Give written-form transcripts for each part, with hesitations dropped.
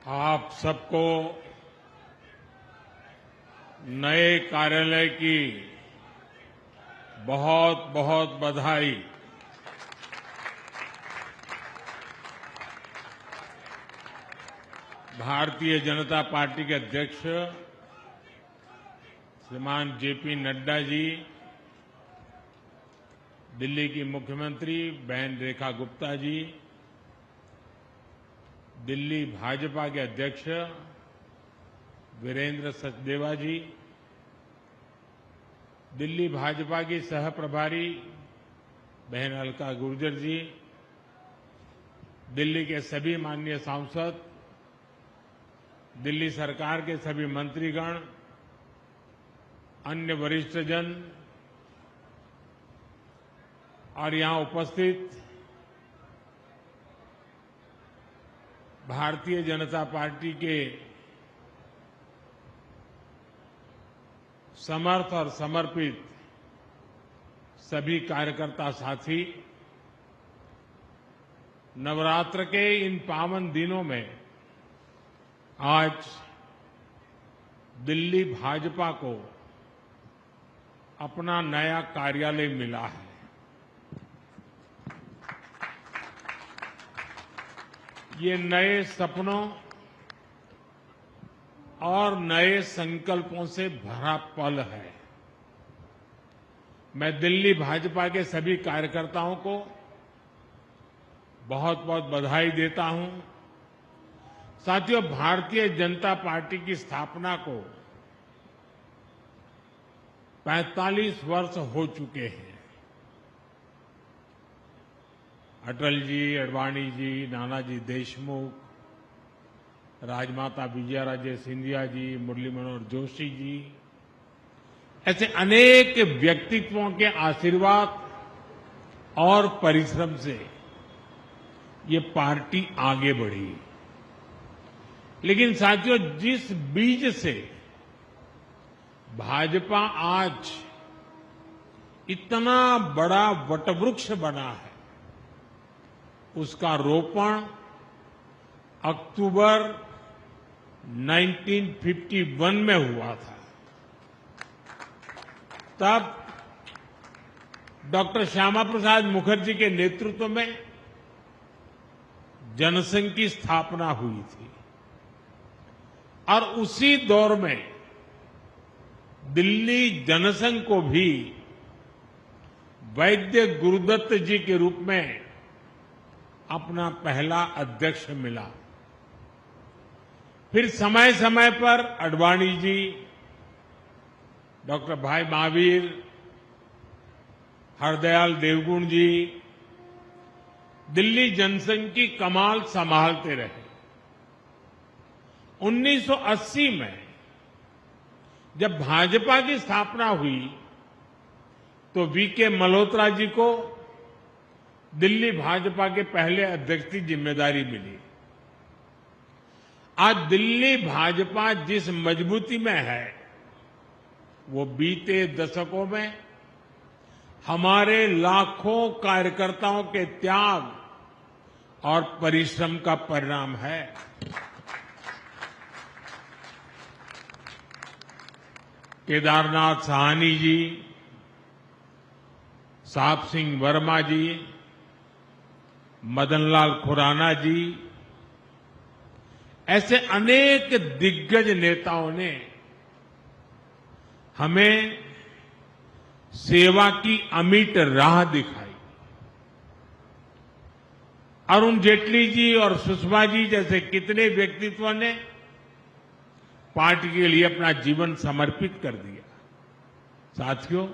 आप सबको नए कार्यालय की बहुत बहुत बधाई। भारतीय जनता पार्टी के अध्यक्ष श्रीमान जेपी नड्डा जी, दिल्ली की मुख्यमंत्री बहन रेखा गुप्ता जी, दिल्ली भाजपा के अध्यक्ष वीरेंद्र सचदेवा जी, दिल्ली भाजपा की सह प्रभारी बहन अलका गुर्जर जी, दिल्ली के सभी माननीय सांसद, दिल्ली सरकार के सभी मंत्रीगण, अन्य वरिष्ठजन और यहां उपस्थित भारतीय जनता पार्टी के समर्थ और समर्पित सभी कार्यकर्ता साथी, नवरात्र के इन पावन दिनों में आज दिल्ली भाजपा को अपना नया कार्यालय मिला है। ये नए सपनों और नए संकल्पों से भरा पल है। मैं दिल्ली भाजपा के सभी कार्यकर्ताओं को बहुत बहुत बधाई देता हूं। साथियों, भारतीय जनता पार्टी की स्थापना को 45 वर्ष हो चुके हैं। अटल जी, अडवाणी जी, नानाजी देशमुख, राजमाता विजयाराजे सिंधिया जी, मुरली मनोहर जोशी जी, ऐसे अनेक व्यक्तित्वों के आशीर्वाद और परिश्रम से ये पार्टी आगे बढ़ी। लेकिन साथियों, जिस बीज से भाजपा आज इतना बड़ा वटवृक्ष बना है, उसका रोपण अक्टूबर 1951 में हुआ था। तब डॉक्टर श्यामा प्रसाद मुखर्जी के नेतृत्व में जनसंघ की स्थापना हुई थी और उसी दौर में दिल्ली जनसंघ को भी वैद्य गुरुदत्त जी के रूप में अपना पहला अध्यक्ष मिला। फिर समय समय पर अडवाणी जी, डॉक्टर भाई महावीर, हरदयाल देवगुण जी दिल्ली जनसंघ की कमान संभालते रहे। 1980 में जब भाजपा की स्थापना हुई तो वीके मल्होत्रा जी को दिल्ली भाजपा के पहले अध्यक्ष की जिम्मेदारी मिली। आज दिल्ली भाजपा जिस मजबूती में है, वो बीते दशकों में हमारे लाखों कार्यकर्ताओं के त्याग और परिश्रम का परिणाम है। केदारनाथ साहनी जी, साहब सिंह वर्मा जी, मदनलाल खुराना जी, ऐसे अनेक दिग्गज नेताओं ने हमें सेवा की अमिट राह दिखाई। अरुण जेटली जी और सुषमा जी जैसे कितने व्यक्तित्वों ने पार्टी के लिए अपना जीवन समर्पित कर दिया। साथियों,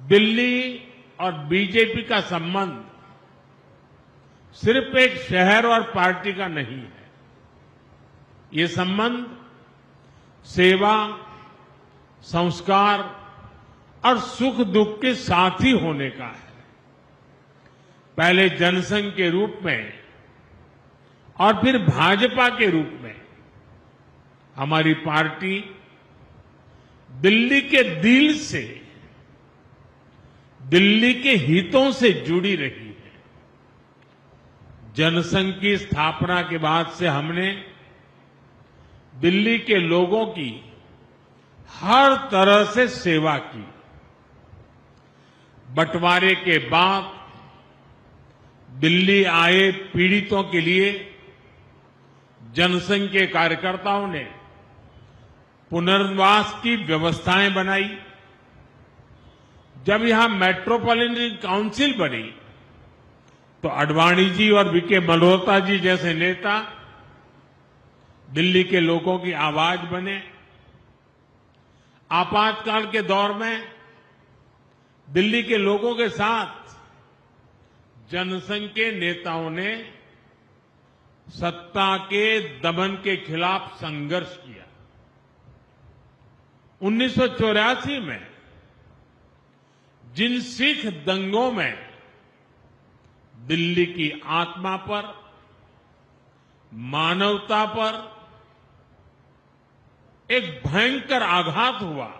दिल्ली और बीजेपी का संबंध सिर्फ एक शहर और पार्टी का नहीं है। ये संबंध सेवा, संस्कार और सुख दुख के साथी होने का है। पहले जनसंघ के रूप में और फिर भाजपा के रूप में हमारी पार्टी दिल्ली के दिल से, दिल्ली के हितों से जुड़ी रही है। जनसंघ की स्थापना के बाद से हमने दिल्ली के लोगों की हर तरह से सेवा की। बंटवारे के बाद दिल्ली आए पीड़ितों के लिए जनसंघ के कार्यकर्ताओं ने पुनर्वास की व्यवस्थाएं बनाई। जब यहां मेट्रोपॉलिटन काउंसिल बनी तो अडवाणी जी और वीके मल्होत्रा जी जैसे नेता दिल्ली के लोगों की आवाज बने। आपातकाल के दौर में दिल्ली के लोगों के साथ जनसंघ के नेताओं ने सत्ता के दमन के खिलाफ संघर्ष किया। 1984 में जिन सिख दंगों में दिल्ली की आत्मा पर, मानवता पर एक भयंकर आघात हुआ,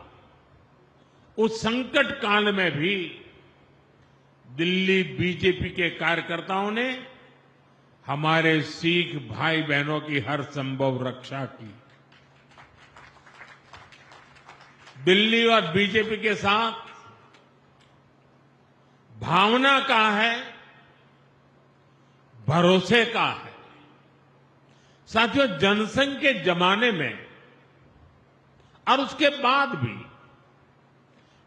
उस संकट काल में भी दिल्ली बीजेपी के कार्यकर्ताओं ने हमारे सिख भाई बहनों की हर संभव रक्षा की। दिल्ली और बीजेपी के साथ भावना का है, भरोसे का है। साथियों, जनसंघ के जमाने में और उसके बाद भी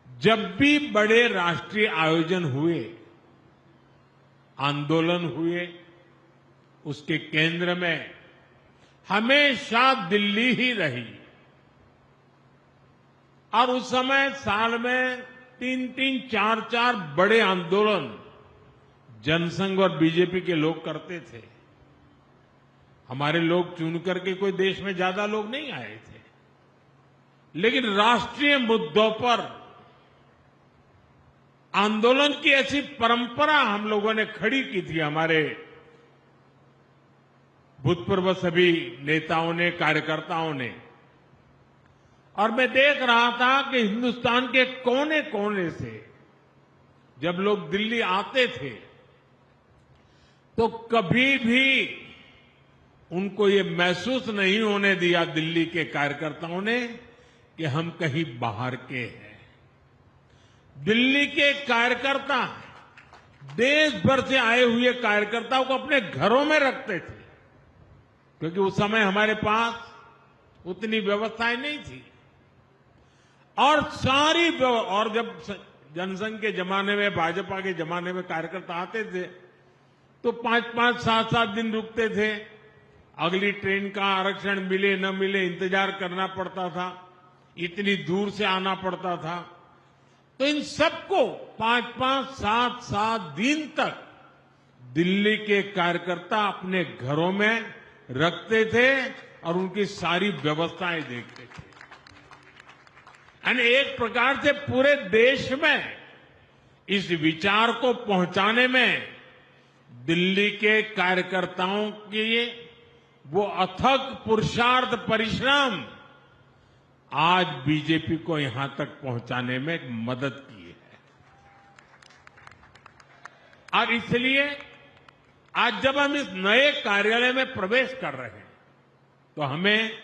जब भी बड़े राष्ट्रीय आयोजन हुए, आंदोलन हुए, उसके केंद्र में हमेशा दिल्ली ही रही। और उस समय साल में 3-3, 4-4 बड़े आंदोलन जनसंघ और बीजेपी के लोग करते थे। हमारे लोग चुन करके कोई देश में ज्यादा लोग नहीं आए थे, लेकिन राष्ट्रीय मुद्दों पर आंदोलन की ऐसी परंपरा हम लोगों ने खड़ी की थी। हमारे भूतपूर्व सभी नेताओं ने, कार्यकर्ताओं ने। और मैं देख रहा था कि हिंदुस्तान के कोने कोने से जब लोग दिल्ली आते थे तो कभी भी उनको ये महसूस नहीं होने दिया दिल्ली के कार्यकर्ताओं ने कि हम कहीं बाहर के हैं। दिल्ली के कार्यकर्ता देश भर से आए हुए कार्यकर्ताओं को अपने घरों में रखते थे, क्योंकि उस समय हमारे पास उतनी व्यवस्थाएं नहीं थी। और और जब जनसंघ के जमाने में, भाजपा के जमाने में कार्यकर्ता आते थे तो 5-5, 7-7 दिन रुकते थे। अगली ट्रेन का आरक्षण मिले न मिले इंतजार करना पड़ता था, इतनी दूर से आना पड़ता था। तो इन सबको 5-5, 7-7 दिन तक दिल्ली के कार्यकर्ता अपने घरों में रखते थे और उनकी सारी व्यवस्थाएं देखते थे। यानी एक प्रकार से पूरे देश में इस विचार को पहुंचाने में दिल्ली के कार्यकर्ताओं के वो अथक पुरुषार्थ, परिश्रम आज बीजेपी को यहां तक पहुंचाने में मदद की है। और इसलिए आज जब हम इस नए कार्यालय में प्रवेश कर रहे हैं तो हमें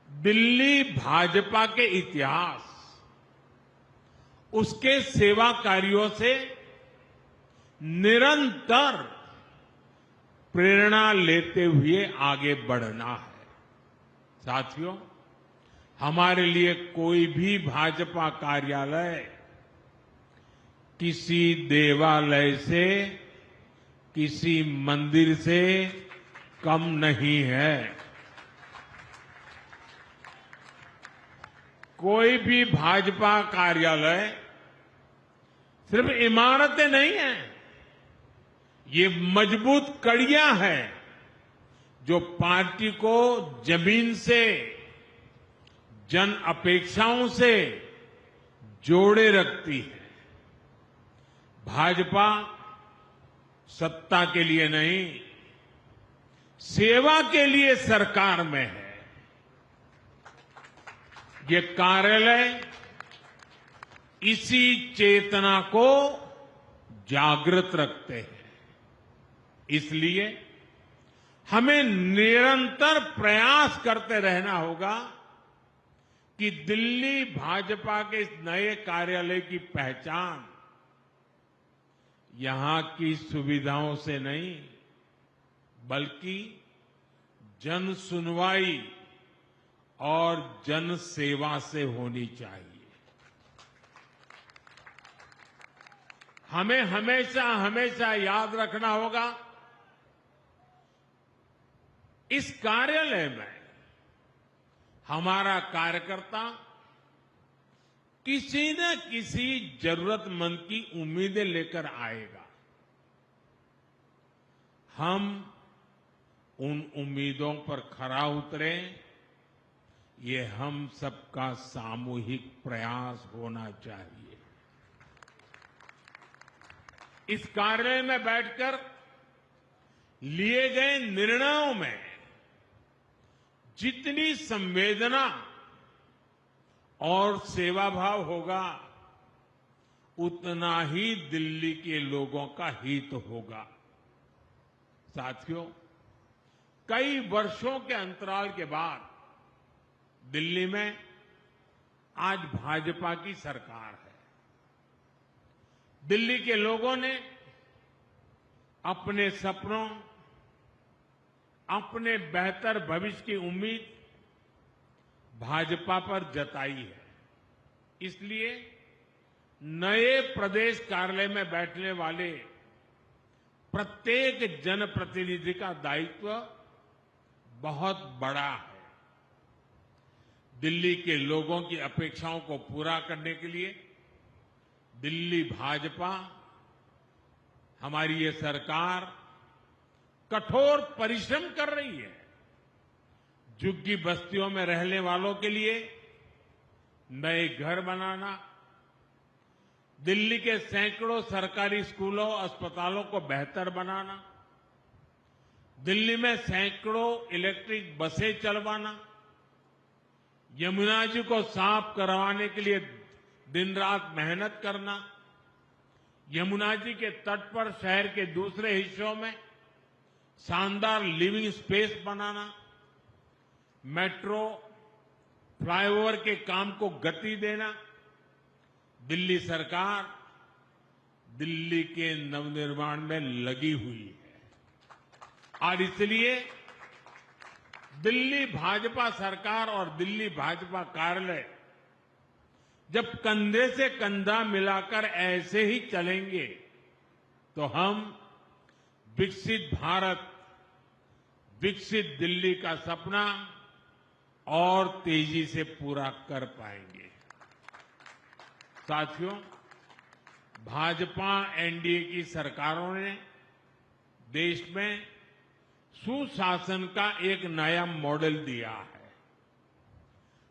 दिल्ली भाजपा के इतिहास, उसके सेवा कार्यों से निरंतर प्रेरणा लेते हुए आगे बढ़ना है। साथियों, हमारे लिए कोई भी भाजपा कार्यालय किसी देवालय से, किसी मंदिर से कम नहीं है। कोई भी भाजपा कार्यालय सिर्फ इमारतें नहीं हैं, ये मजबूत कड़ियां हैं जो पार्टी को जमीन से, जन अपेक्षाओं से जोड़े रखती है। भाजपा सत्ता के लिए नहीं, सेवा के लिए सरकार में है। ये कार्यालय इसी चेतना को जागृत रखते हैं। इसलिए हमें निरंतर प्रयास करते रहना होगा कि दिल्ली भाजपा के इस नए कार्यालय की पहचान यहां की सुविधाओं से नहीं, बल्कि जन सुनवाई और जन सेवा से होनी चाहिए। हमें हमेशा हमेशा याद रखना होगा, इस कार्यालय में हमारा कार्यकर्ता किसी न किसी जरूरतमंद की उम्मीदें लेकर आएगा। हम उन उम्मीदों पर खरा उतरें, ये हम सबका सामूहिक प्रयास होना चाहिए। इस कार्यालय में बैठकर लिए गए निर्णयों में जितनी संवेदना और सेवाभाव होगा, उतना ही दिल्ली के लोगों का हित होगा। साथियों, कई वर्षों के अंतराल के बाद दिल्ली में आज भाजपा की सरकार है। दिल्ली के लोगों ने अपने सपनों, अपने बेहतर भविष्य की उम्मीद भाजपा पर जताई है। इसलिए नए प्रदेश कार्यालय में बैठने वाले प्रत्येक जनप्रतिनिधि का दायित्व बहुत बड़ा है। दिल्ली के लोगों की अपेक्षाओं को पूरा करने के लिए दिल्ली भाजपा, हमारी ये सरकार कठोर परिश्रम कर रही है। झुग्गी बस्तियों में रहने वालों के लिए नए घर बनाना, दिल्ली के सैकड़ों सरकारी स्कूलों, अस्पतालों को बेहतर बनाना, दिल्ली में सैकड़ों इलेक्ट्रिक बसें चलवाना, यमुना जी को साफ करवाने के लिए दिन रात मेहनत करना, यमुना जी के तट पर शहर के दूसरे हिस्सों में शानदार लिविंग स्पेस बनाना, मेट्रो, फ्लाईओवर के काम को गति देना। दिल्ली सरकार दिल्ली के नवनिर्माण में लगी हुई है और इसलिए दिल्ली भाजपा सरकार और दिल्ली भाजपा कार्यालय जब कंधे से कंधा मिलाकर ऐसे ही चलेंगे तो हम विकसित भारत, विकसित दिल्ली का सपना और तेजी से पूरा कर पाएंगे। साथियों, भाजपा एनडीए की सरकारों ने देश में सुशासन का एक नया मॉडल दिया है।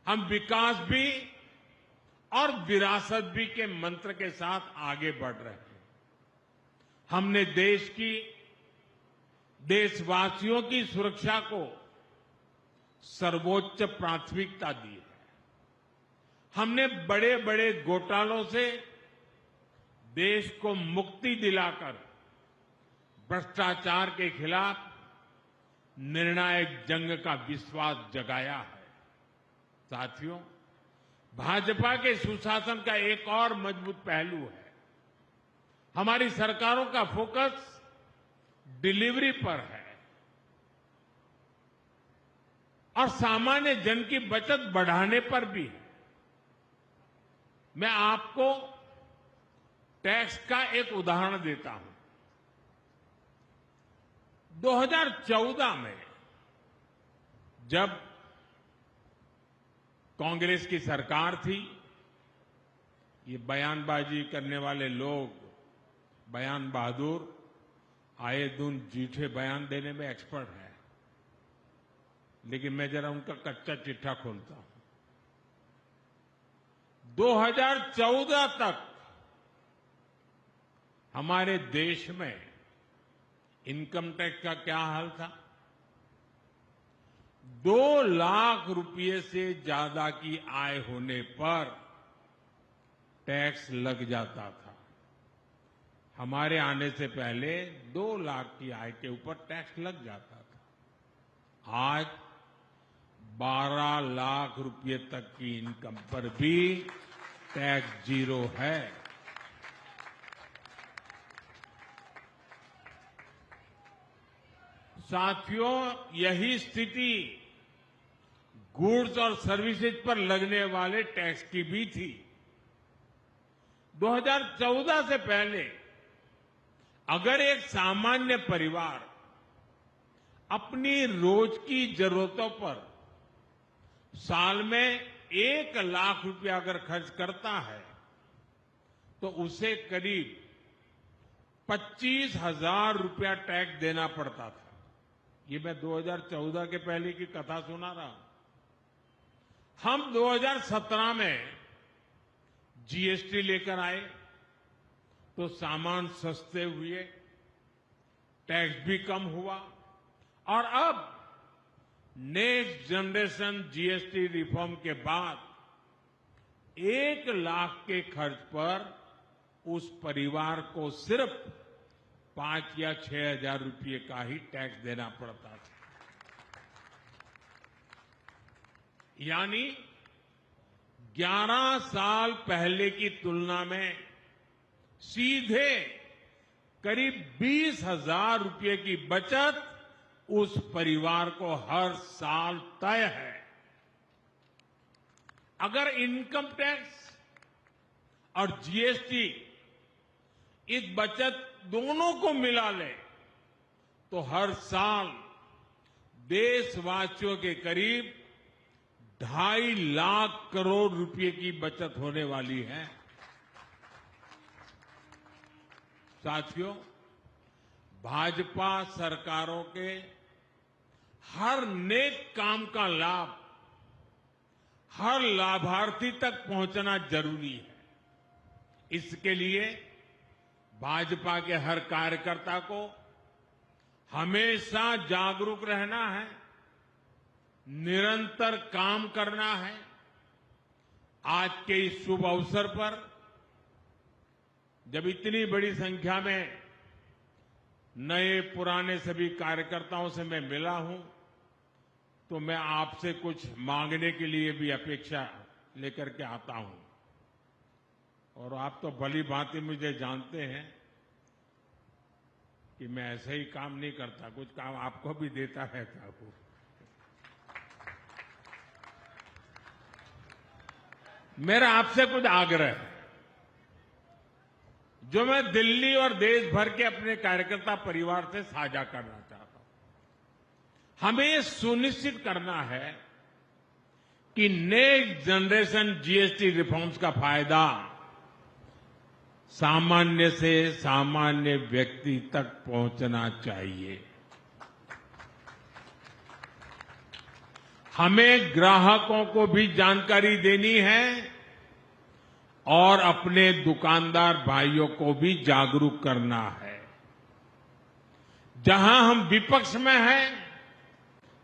हम विकास भी और विरासत भी के मंत्र के साथ आगे बढ़ रहे हैं। हमने देशवासियों की सुरक्षा को सर्वोच्च प्राथमिकता दी है। हमने बड़े बड़े घोटालों से देश को मुक्ति दिलाकर भ्रष्टाचार के खिलाफ निर्णायक जंग का विश्वास जगाया है। साथियों, भाजपा के सुशासन का एक और मजबूत पहलू है, हमारी सरकारों का फोकस डिलीवरी पर है और सामान्य जन की बचत बढ़ाने पर भी है। मैं आपको टैक्स का एक उदाहरण देता हूं। 2014 में जब कांग्रेस की सरकार थी, ये बयानबाजी करने वाले लोग, बयान बहादुर, आए दिन झूठे बयान देने में एक्सपर्ट है, लेकिन मैं जरा उनका कच्चा चिट्ठा खोलता हूं। 2014 तक हमारे देश में इनकम टैक्स का क्या हाल था? 2 लाख रुपए से ज्यादा की आय होने पर टैक्स लग जाता था। हमारे आने से पहले 2 लाख की आय के ऊपर टैक्स लग जाता था। आज 12 लाख रुपए तक की इनकम पर भी टैक्स जीरो है। साथियों, यही स्थिति गुड्स और सर्विसेज पर लगने वाले टैक्स की भी थी। 2014 से पहले अगर एक सामान्य परिवार अपनी रोज की जरूरतों पर साल में 1 लाख रुपया अगर खर्च करता है तो उसे करीब 25,000 रुपया टैक्स देना पड़ता था। ये मैं 2014 के पहले की कथा सुना रहा हूं। हम 2017 में जीएसटी लेकर आए तो सामान सस्ते हुए, टैक्स भी कम हुआ और अब नेक्स्ट जनरेशन जीएसटी रिफॉर्म के बाद 1 लाख के खर्च पर उस परिवार को सिर्फ 5 या 6,000 रुपये का ही टैक्स देना पड़ता था। यानी 11 साल पहले की तुलना में सीधे करीब 20,000 रुपये की बचत उस परिवार को हर साल तय है। अगर इनकम टैक्स और जीएसटी इस बचत दोनों को मिला ले तो हर साल देशवासियों के करीब 2.5 लाख करोड़ रुपए की बचत होने वाली है। साथियों, भाजपा सरकारों के हर नेक काम का लाभ हर लाभार्थी तक पहुंचना जरूरी है। इसके लिए भाजपा के हर कार्यकर्ता को हमेशा जागरूक रहना है, निरंतर काम करना है। आज के इस शुभ अवसर पर जब इतनी बड़ी संख्या में नए पुराने सभी कार्यकर्ताओं से मैं मिला हूं तो मैं आपसे कुछ मांगने के लिए भी अपेक्षा लेकर के आता हूं। और आप तो भली भांति मुझे जानते हैं कि मैं ऐसे ही काम नहीं करता, कुछ काम आपको भी देता रहता हूं। मेरा आपसे कुछ आग्रह है जो मैं दिल्ली और देश भर के अपने कार्यकर्ता परिवार से साझा करना चाहता हूं। हमें यह सुनिश्चित करना है कि नेक्स्ट जनरेशन जीएसटी रिफॉर्म्स का फायदा सामान्य से सामान्य व्यक्ति तक पहुंचना चाहिए। हमें ग्राहकों को भी जानकारी देनी है और अपने दुकानदार भाइयों को भी जागरूक करना है। जहां हम विपक्ष में हैं,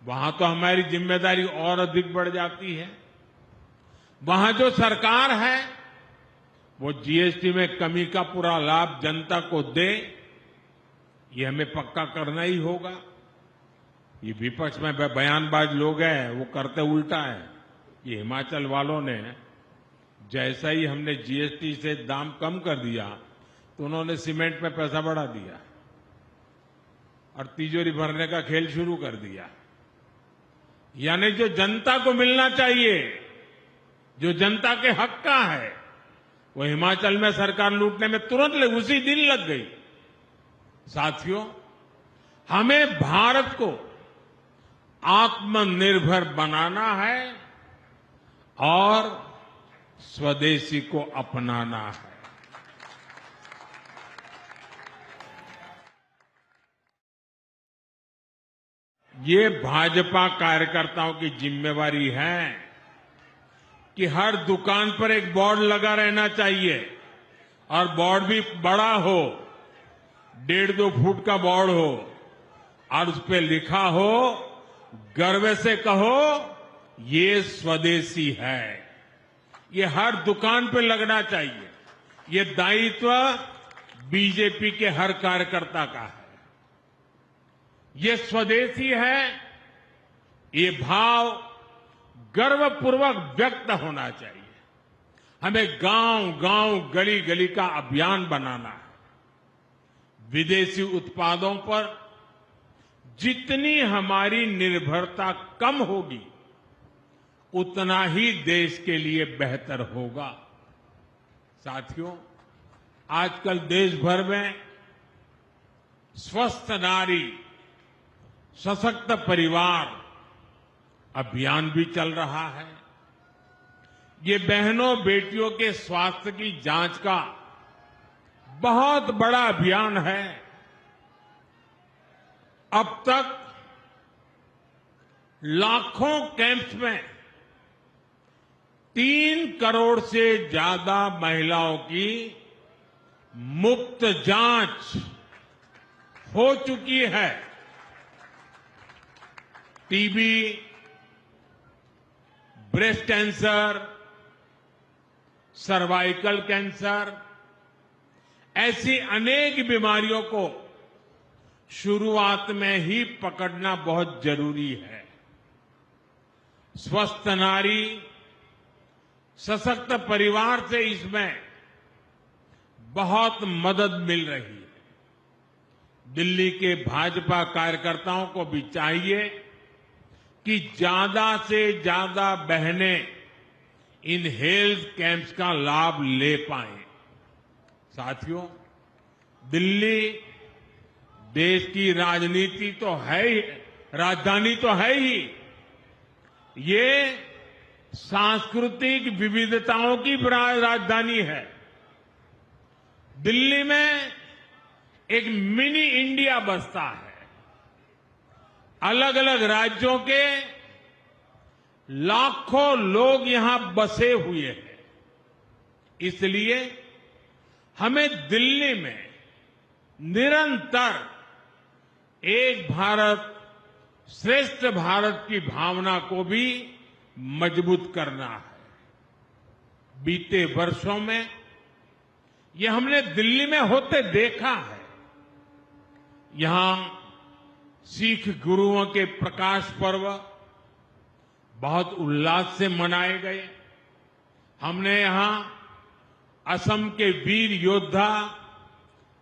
वहां तो हमारी जिम्मेदारी और अधिक बढ़ जाती है। वहां जो सरकार है वो जीएसटी में कमी का पूरा लाभ जनता को दे, ये हमें पक्का करना ही होगा। ये विपक्ष में बयानबाज लोग हैं, वो करते उल्टा है। ये हिमाचल वालों ने जैसा ही हमने जीएसटी से दाम कम कर दिया तो उन्होंने सीमेंट में पैसा बढ़ा दिया और तिजोरी भरने का खेल शुरू कर दिया। यानी जो जनता को मिलना चाहिए, जो जनता के हक का है, वो हिमाचल में सरकार लूटने में तुरंत उसी दिन लग गई। साथियों, हमें भारत को आत्मनिर्भर बनाना है और स्वदेशी को अपनाना है। ये भाजपा कार्यकर्ताओं की जिम्मेवारी है कि हर दुकान पर एक बोर्ड लगा रहना चाहिए और बोर्ड भी बड़ा हो, 1.5-2 फुट का बोर्ड हो और उस पर लिखा हो, गर्व से कहो ये स्वदेशी है। ये हर दुकान पे लगना चाहिए। ये दायित्व बीजेपी के हर कार्यकर्ता का है। ये स्वदेशी है ये भाव गर्वपूर्वक व्यक्त होना चाहिए। हमें गांव गांव गली गली का अभियान बनाना है। विदेशी उत्पादों पर जितनी हमारी निर्भरता कम होगी उतना ही देश के लिए बेहतर होगा। साथियों, आजकल देश भर में स्वस्थ नारी सशक्त परिवार अभियान भी चल रहा है। ये बहनों बेटियों के स्वास्थ्य की जांच का बहुत बड़ा अभियान है। अब तक लाखों कैंप्स में 3 करोड़ से ज्यादा महिलाओं की मुफ्त जांच हो चुकी है। TB, breast cancer, cervical cancer, ऐसी अनेक बीमारियों को शुरुआत में ही पकड़ना बहुत जरूरी है। स्वस्थ नारी सशक्त परिवार से इसमें बहुत मदद मिल रही है। दिल्ली के भाजपा कार्यकर्ताओं को भी चाहिए कि ज्यादा से ज्यादा बहनें इन हेल्थ कैंप्स का लाभ ले पाएं। साथियों, दिल्ली देश की राजनीति तो है ही, राजधानी तो है ही, ये सांस्कृतिक विविधताओं की राजधानी है। दिल्ली में एक मिनी इंडिया बसता है। अलग अलग राज्यों के लाखों लोग यहां बसे हुए हैं। इसलिए हमें दिल्ली में निरंतर एक भारत श्रेष्ठ भारत की भावना को भी मजबूत करना है। बीते वर्षों में यह हमने दिल्ली में होते देखा है। यहां सिख गुरुओं के प्रकाश पर्व बहुत उल्लास से मनाए गए। हमने यहां असम के वीर योद्धा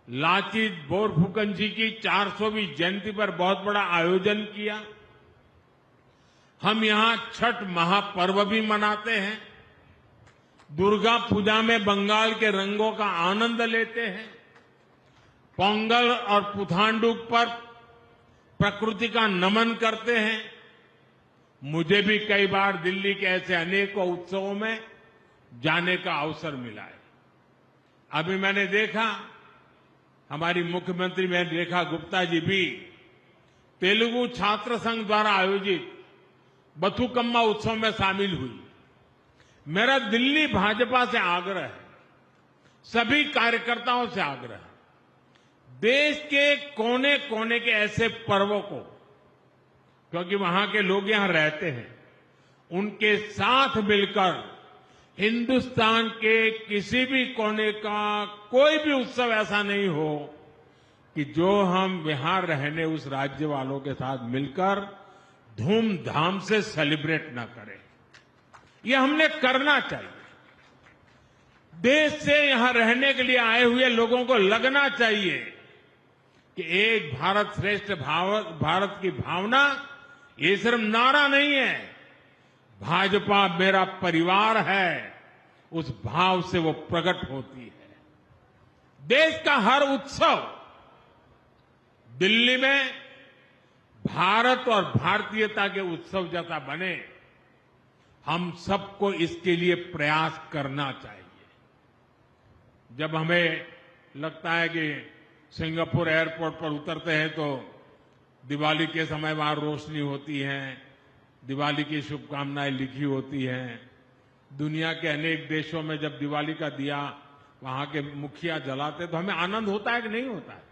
लाचित बोरफुकन जी की 400वीं जयंती पर बहुत बड़ा आयोजन किया। हम यहां छठ महापर्व भी मनाते हैं। दुर्गा पूजा में बंगाल के रंगों का आनंद लेते हैं। पोंगल और पुथांडु पर प्रकृति का नमन करते हैं। मुझे भी कई बार दिल्ली के ऐसे अनेकों उत्सवों में जाने का अवसर मिला है। अभी मैंने देखा, हमारी मुख्यमंत्री रेखा गुप्ता जी भी तेलुगु छात्र संघ द्वारा आयोजित बथुकम्मा उत्सव में शामिल हुई। मेरा दिल्ली भाजपा से आग्रह है, सभी कार्यकर्ताओं से आग्रह है, देश के कोने कोने के ऐसे पर्वों को, क्योंकि वहां के लोग यहां रहते हैं, उनके साथ मिलकर हिंदुस्तान के किसी भी कोने का कोई भी उत्सव ऐसा नहीं हो कि जो हम यहां रहने उस राज्य वालों के साथ मिलकर धूमधाम से सेलिब्रेट न करें। यह हमने करना चाहिए। देश से यहां रहने के लिए आए हुए लोगों को लगना चाहिए कि एक भारत श्रेष्ठ भारत की भावना ये सिर्फ नारा नहीं है, भाजपा मेरा परिवार है, उस भाव से वो प्रकट होती है। देश का हर उत्सव दिल्ली में भारत और भारतीयता के उत्सव जैसा बने, हम सबको इसके लिए प्रयास करना चाहिए। जब हमें लगता है कि सिंगापुर एयरपोर्ट पर उतरते हैं तो दिवाली के समय वहां रोशनी होती है, दिवाली की शुभकामनाएं लिखी होती हैं। दुनिया के अनेक देशों में जब दिवाली का दिया वहां के मुखिया जलाते तो हमें आनंद होता है कि नहीं होता है?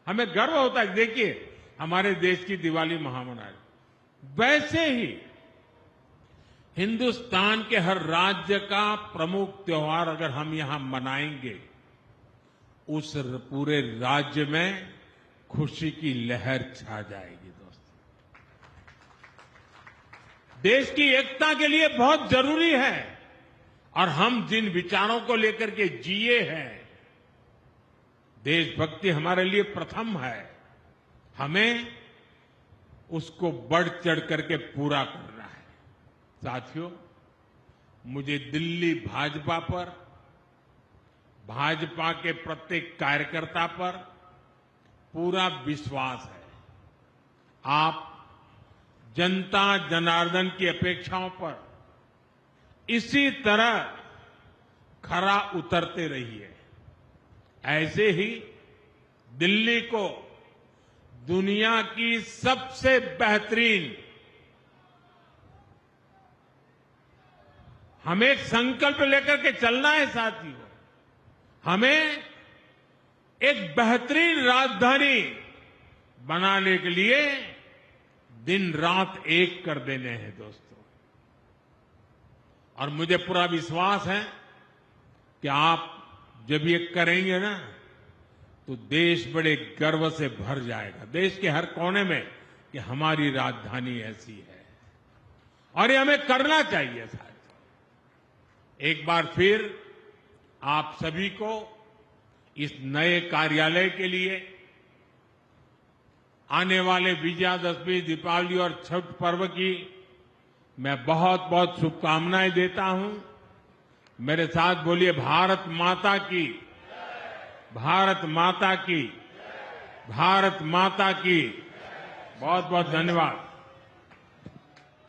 हमें गर्व होता है, देखिए हमारे देश की दिवाली महामनाई। वैसे ही हिंदुस्तान के हर राज्य का प्रमुख त्योहार अगर हम यहां मनाएंगे, उस पूरे राज्य में खुशी की लहर छा जाएगी। दोस्तों, देश की एकता के लिए बहुत जरूरी है और हम जिन विचारों को लेकर के जिए हैं, देशभक्ति हमारे लिए प्रथम है। हमें उसको बढ़ चढ़ करके पूरा करना है। साथियों, मुझे दिल्ली भाजपा पर, भाजपा के प्रत्येक कार्यकर्ता पर पूरा विश्वास है। आप जनता जनार्दन की अपेक्षाओं पर इसी तरह खरा उतरते रहिए। ऐसे ही दिल्ली को दुनिया की सबसे बेहतरीन, हमें एक संकल्प लेकर के चलना है साथियों, हमें एक बेहतरीन राजधानी बनाने के लिए दिन रात एक कर देने हैं दोस्तों। और मुझे पूरा विश्वास है कि आप जब ये करेंगे ना, तो देश बड़े गर्व से भर जाएगा, देश के हर कोने में, कि हमारी राजधानी ऐसी है और ये हमें करना चाहिए साथियों। एक बार फिर आप सभी को इस नए कार्यालय के लिए आने वाले विजयादशमी, दीपावली और छठ पर्व की मैं बहुत बहुत शुभकामनाएं देता हूं। मेरे साथ बोलिए, भारत माता की, भारत माता की, भारत माता की। बहुत बहुत धन्यवाद।